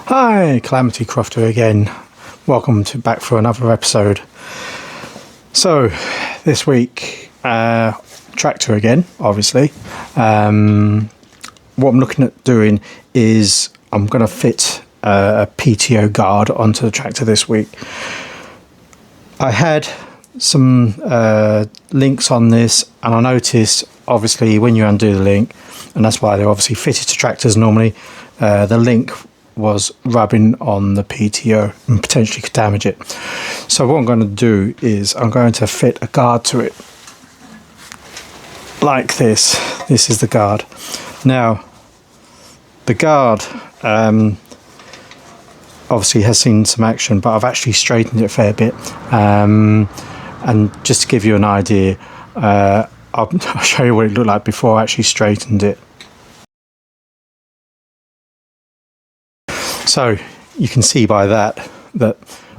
Hi, Calamity Crofter again. Welcome back for another episode. So, this week, tractor again, obviously. What I'm looking at doing is I'm going to fit a PTO guard onto the tractor this week. I had some links on this, and I noticed, obviously, when you undo the link, and that's why they're obviously fitted to tractors normally, the link was rubbing on the PTO and potentially could damage it. So what I'm going to do is I'm going to fit a guard to it like this. This is the guard. Now the guard obviously has seen some action, but I've actually straightened it a fair bit, and just to give you an idea, I'll show you what it looked like before I actually straightened it. So you can see by that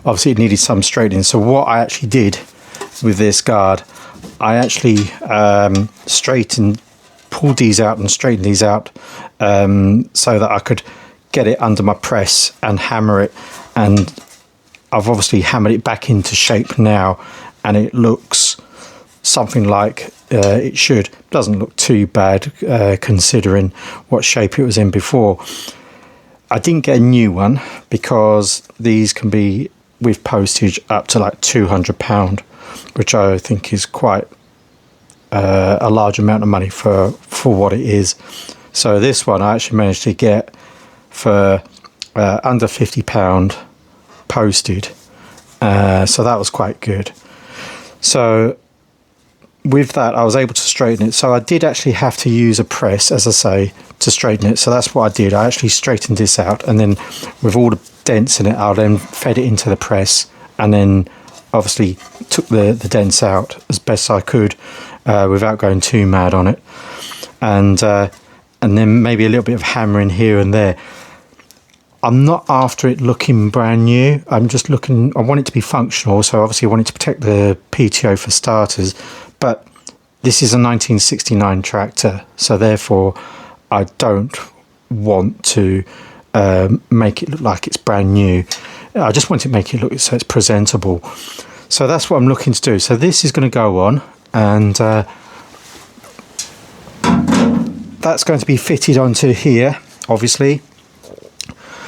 obviously it needed some straightening. So what I actually did with this guard, I actually pulled these out and straightened these out so that I could get it under my press and hammer it. And I've obviously hammered it back into shape now, and it looks something like it should. Doesn't look too bad considering what shape it was in before. I didn't get a new one because these can be with postage up to like £200, which I think is quite a large amount of money for what it is. So this one I actually managed to get for under £50 posted, so that was quite good. So with that I was able to straighten it. So I did actually have to use a press, as I say, to straighten it. So that's what I did. I actually straightened this out, and then with all the dents in it, I then fed it into the press, and then obviously took the dents out as best I could without going too mad on it, and then maybe a little bit of hammering here and there. I'm not after it looking brand new. I'm just looking, I want it to be functional, so obviously I want it to protect the PTO for starters, but this is a 1969 tractor, so therefore I don't want to make it look like it's brand new. I just want to make it look so it's presentable. So that's what I'm looking to do. So this is going to go on, and that's going to be fitted onto here, obviously.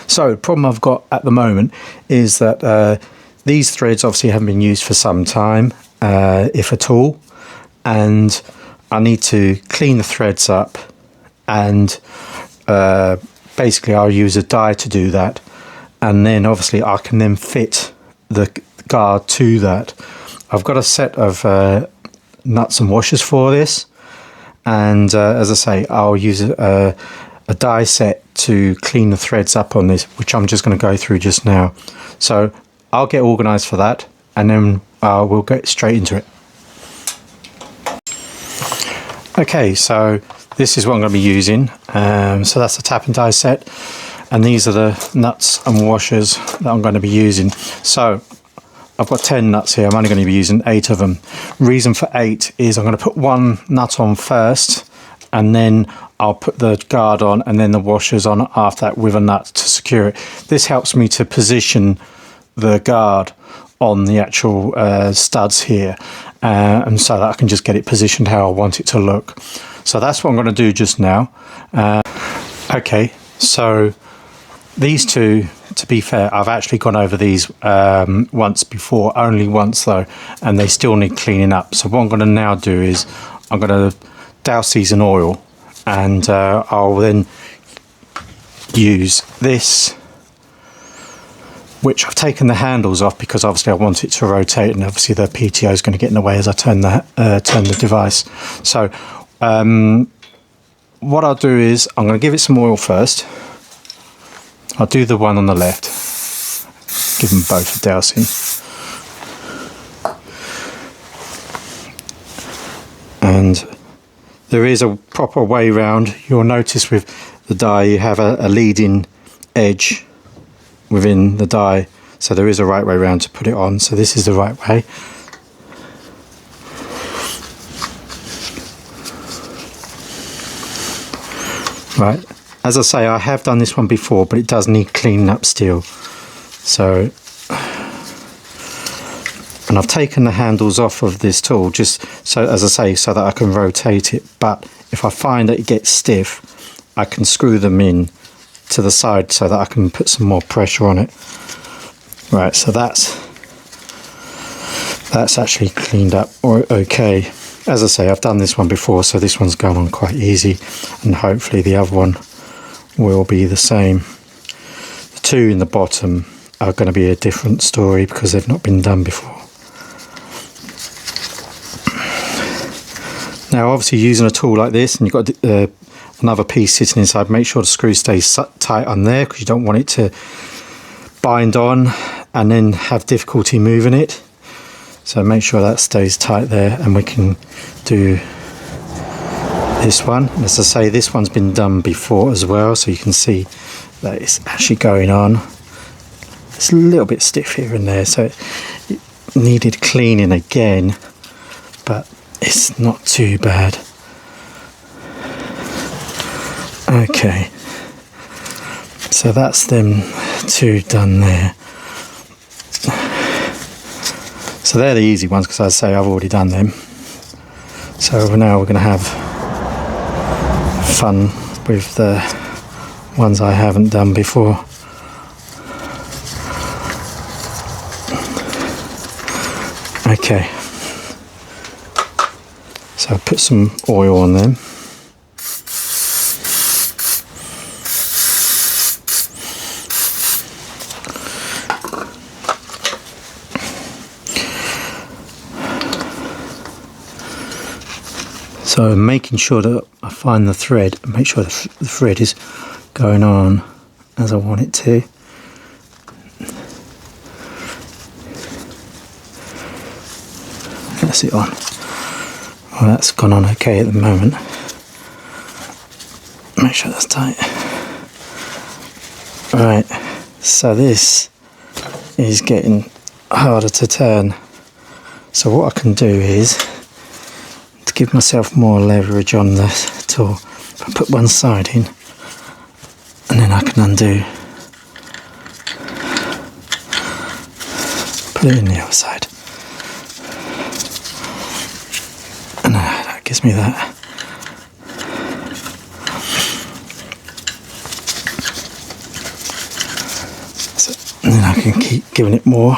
So the problem I've got at the moment is that these threads obviously haven't been used for some time, if at all, and I need to clean the threads up, and basically I'll use a die to do that, and then obviously I can then fit the guard to that. I've got a set of nuts and washers for this, and as I say, I'll use a die set to clean the threads up on this, which I'm just going to go through just now. So I'll get organised for that, and then we'll get straight into it. Okay, so this is what I'm going to be using. So that's the tap and die set, and these are the nuts and washers that I'm going to be using. So I've got 10 nuts here. I'm only going to be using 8 of them. Reason for 8 is I'm going to put one nut on first, and then I'll put the guard on, and then the washers on after that with a nut to secure it. This helps me to position the guard on the actual studs here, and so that I can just get it positioned how I want it to look. So that's what I'm going to do just now. Okay, so these two, to be fair, I've actually gone over these once before, only once though, and they still need cleaning up. So what I'm going to now do is I'm going to douse these in oil, and I'll then use this, which I've taken the handles off because obviously I want it to rotate, and obviously the PTO is going to get in the way as I turn the device. So what I'll do is I'm going to give it some oil first. I'll do the one on the left, give them both a dousing. And there is a proper way round. You'll notice with the die you have a leading edge within the die, so there is a right way round to put it on. So this is the right way. Right, As I say, I have done this one before, but it does need cleaning up still. So, and I've taken the handles off of this tool just so, as I say, so that I can rotate it. But if I find that it gets stiff, I can screw them in to the side so that I can put some more pressure on it. Right, so that's actually cleaned up okay. As I say, I've done this one before, so this one's going on quite easy, and hopefully the other one will be the same. The two in the bottom are going to be a different story because they've not been done before. Now obviously using a tool like this and you've got another piece sitting inside, make sure the screw stays tight on there because you don't want it to bind on and then have difficulty moving it. So make sure that stays tight there, and we can do this one. And as I say, this one's been done before as well, so you can see that it's actually going on. It's a little bit stiff here and there, so it needed cleaning again, but it's not too bad. Okay, so that's them two done there. So they're the easy ones because, as I say, I've already done them. So now we're going to have fun with the ones I haven't done before. Okay, so I'll put some oil on them. So making sure that I find the thread, make sure the thread is going on as I want it to. That's it on. Well, that's gone on okay at the moment. Make sure that's tight. Right, so this is getting harder to turn. So what I can do is, to give myself more leverage on the tool, I put one side in and then I can undo, put it in the other side, and that gives me that. So, and then I can keep giving it more.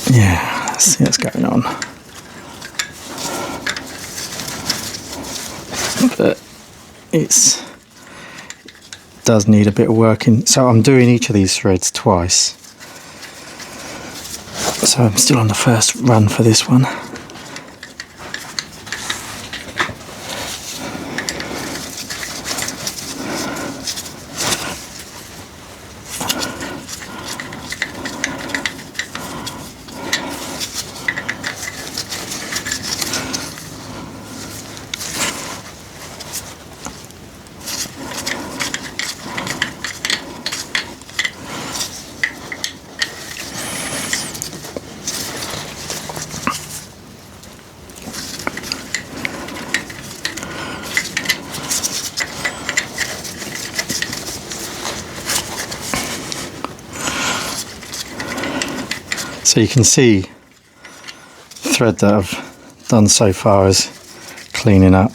Yeah, let's see what's going on. But it does need a bit of working. So I'm doing each of these threads twice. So I'm still on the first run for this one. So you can see the thread that I've done so far is cleaning up.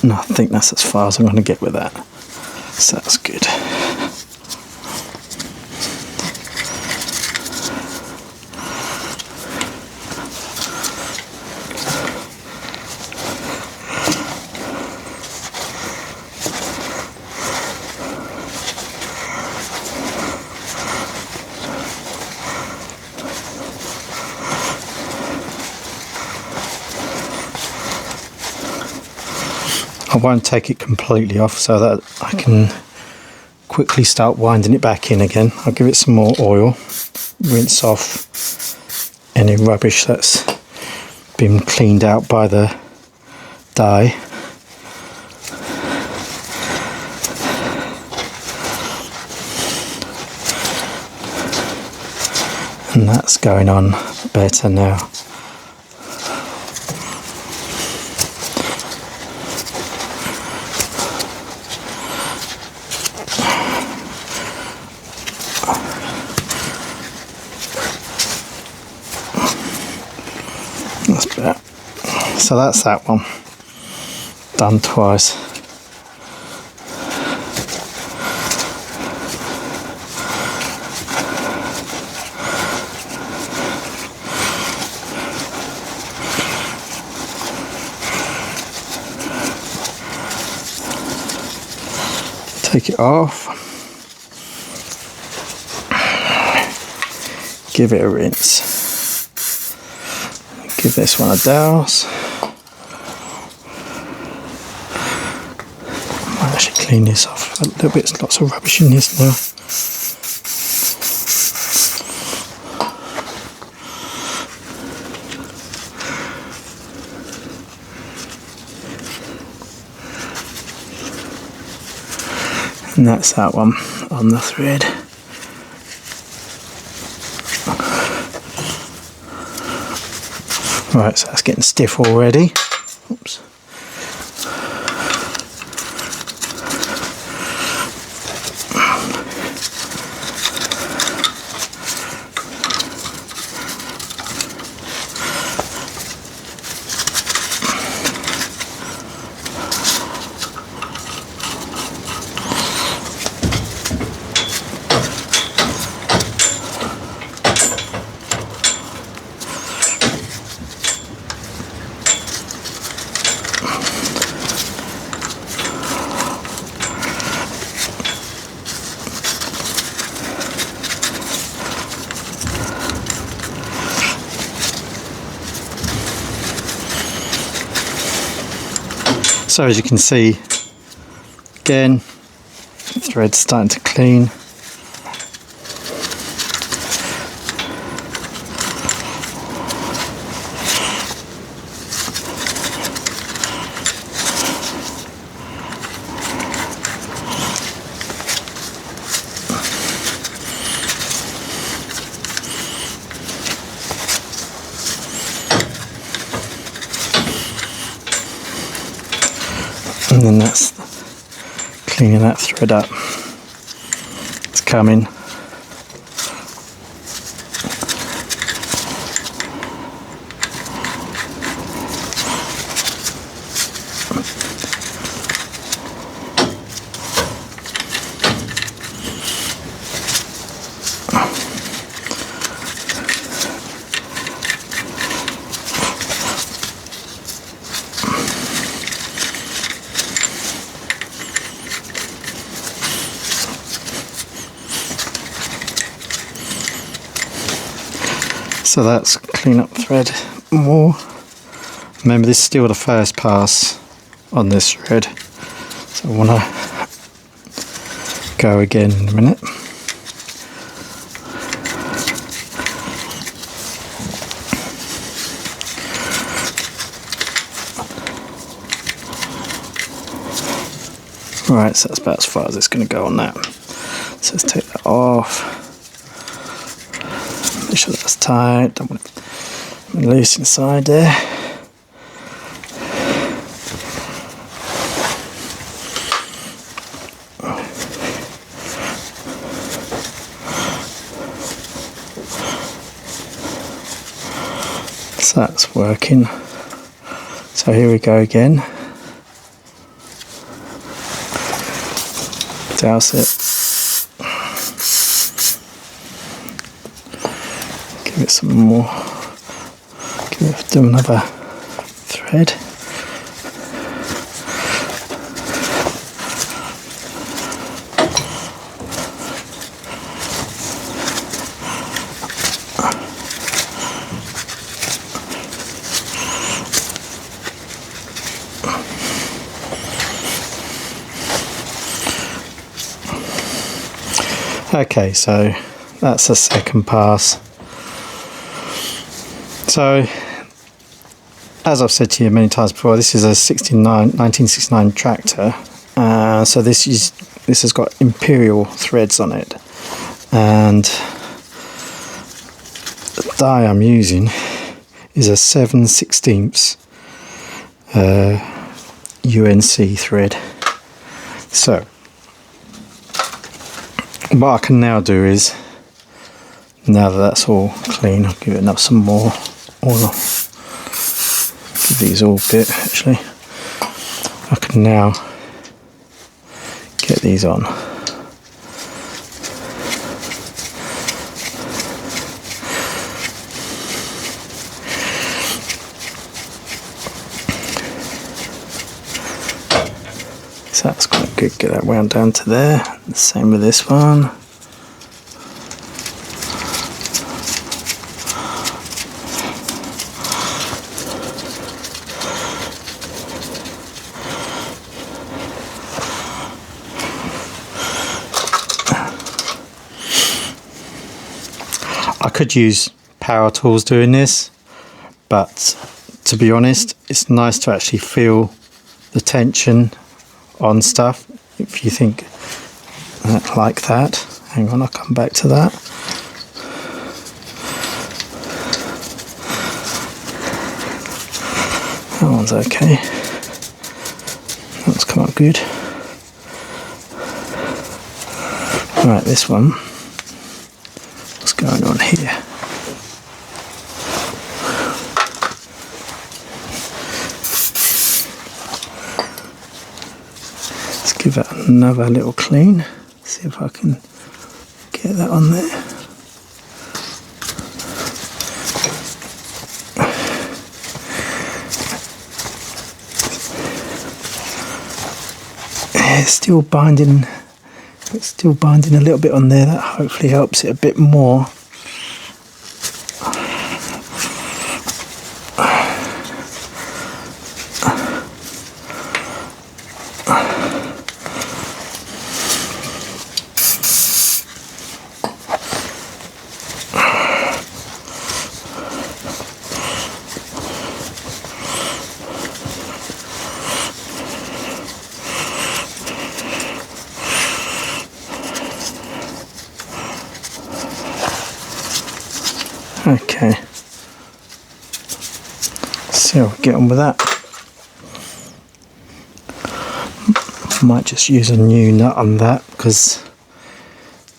And I think that's as far as I'm going to get with that. So that's good. I won't take it completely off so that I can quickly start winding it back in again. I'll give it some more oil, rinse off any rubbish that's been cleaned out by the dye. And that's going on better now. That's better. So that's that one done twice. Take it off, give it a rinse, give this one a douse. I might actually clean this off a little bit, there's lots of rubbish in this now. And that's that one on the thread. Right, so that's getting stiff already. Oops. So as you can see, again, the thread's starting to clean. And then that's cleaning that thread up. It's coming. So that's clean up thread more. Remember, this is still the first pass on this thread, so I want to go again in a minute. Right, so that's about as far as it's going to go on that. So let's take that off. Make sure that's tight, don't want it loose inside there. So that's working. So here we go again. Douse it. Give it some more. Do another thread. Okay, so that's the second pass. So, as I've said to you many times before, this is a 1969 tractor. So this has got imperial threads on it, and the die I'm using is a 7/16 UNC thread. So what I can now do is, now that that's all clean, I'll give it some more oil. Give these all a bit actually. I can now get these on. So that's quite good, get that wound down to there. The same with this one. I could use power tools doing this, but to be honest, it's nice to actually feel the tension on stuff. If you think like that, hang on, I'll come back to that. That one's okay. That's come out good. Right, this one. What's going on here? Let's give it another little clean. See if I can get that on there. It's still binding. It's still binding a little bit on there. That hopefully helps it a bit more. Okay, see how we get on with that. Might just use a new nut on that, because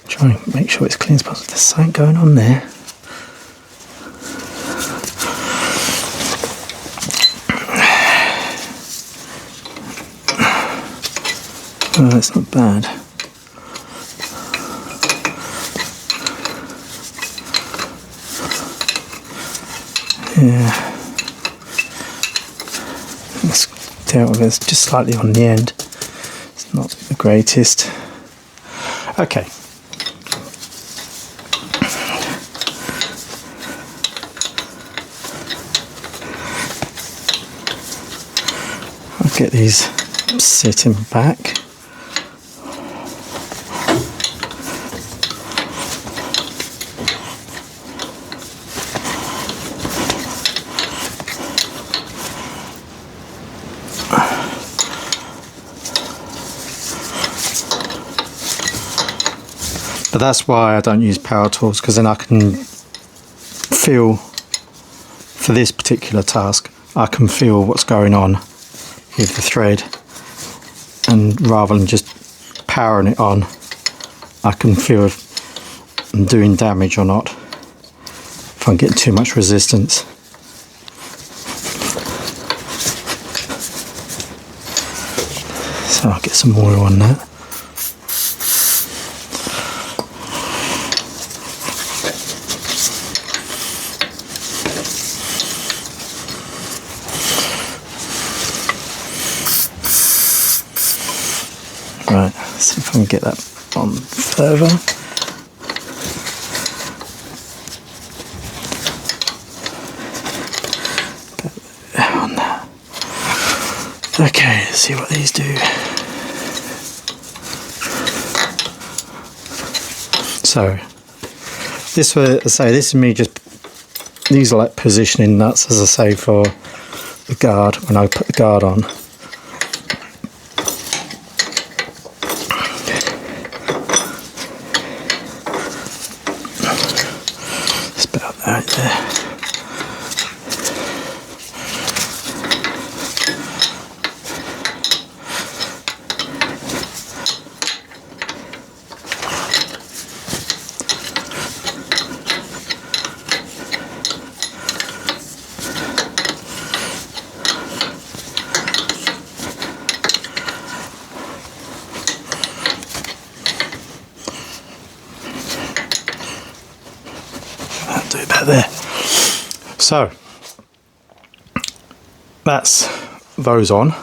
try and make sure it's clean as possible. There's something going on there. Oh, that's not bad. Yeah, it's dealt with. It's just slightly on the end. It's not the greatest. Okay. I'll get these sitting back. But that's why I don't use power tools, because then I can feel, for this particular task, I can feel what's going on with the thread, and rather than just powering it on, I can feel if I'm doing damage or not, if I'm getting too much resistance. So I'll get some oil on that. Right, see if I can get that on further. On there. Okay, let's see what these do. So this was, as I say, this is me just, these are like positioning nuts, as I say, for the guard when I put the guard on. It's about that there. Do about there. So that's those on,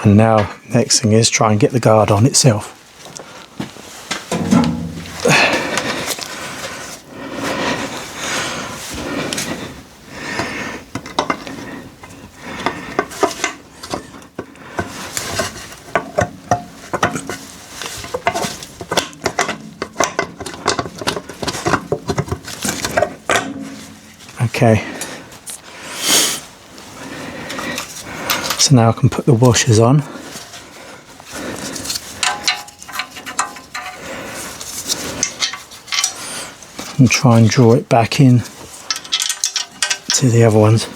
and now next thing is try and get the guard on itself. Okay, so now I can put the washers on. And try and draw it back in to the other ones.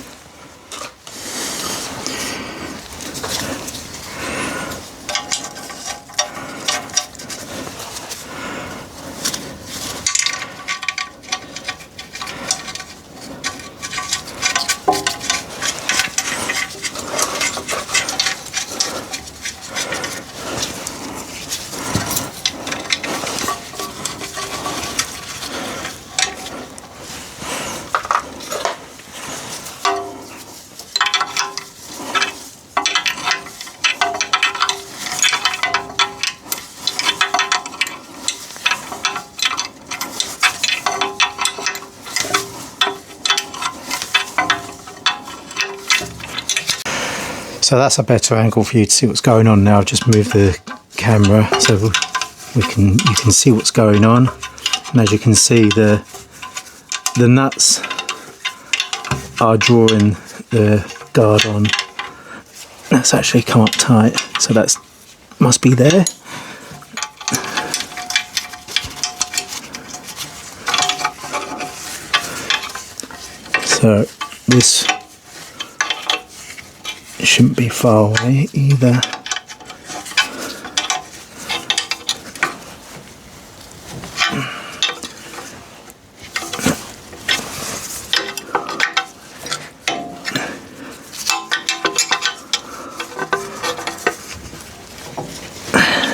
So that's a better angle for you to see what's going on now. Just move the camera so you can see what's going on. And as you can see, the nuts are drawing the guard on. That's actually come up tight, so that's must be there. So this shouldn't be far away either.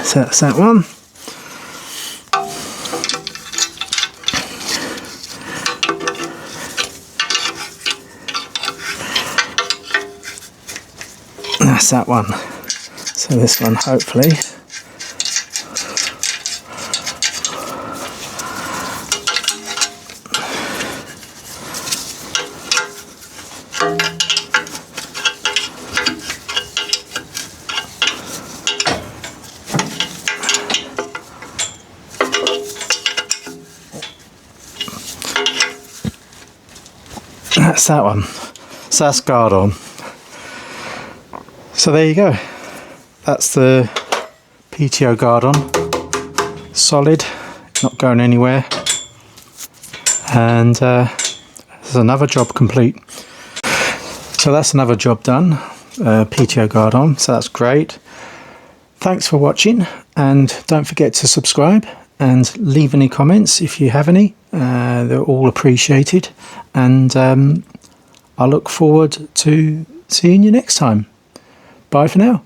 So that's that one. That's that one. So this one, hopefully. That's that one. So that's guard on. So there you go. That's the PTO guard on. Solid, not going anywhere. And there's another job complete. So that's another job done. PTO guard on. So that's great. Thanks for watching, and don't forget to subscribe and leave any comments if you have any. They're all appreciated, and I look forward to seeing you next time. Bye for now.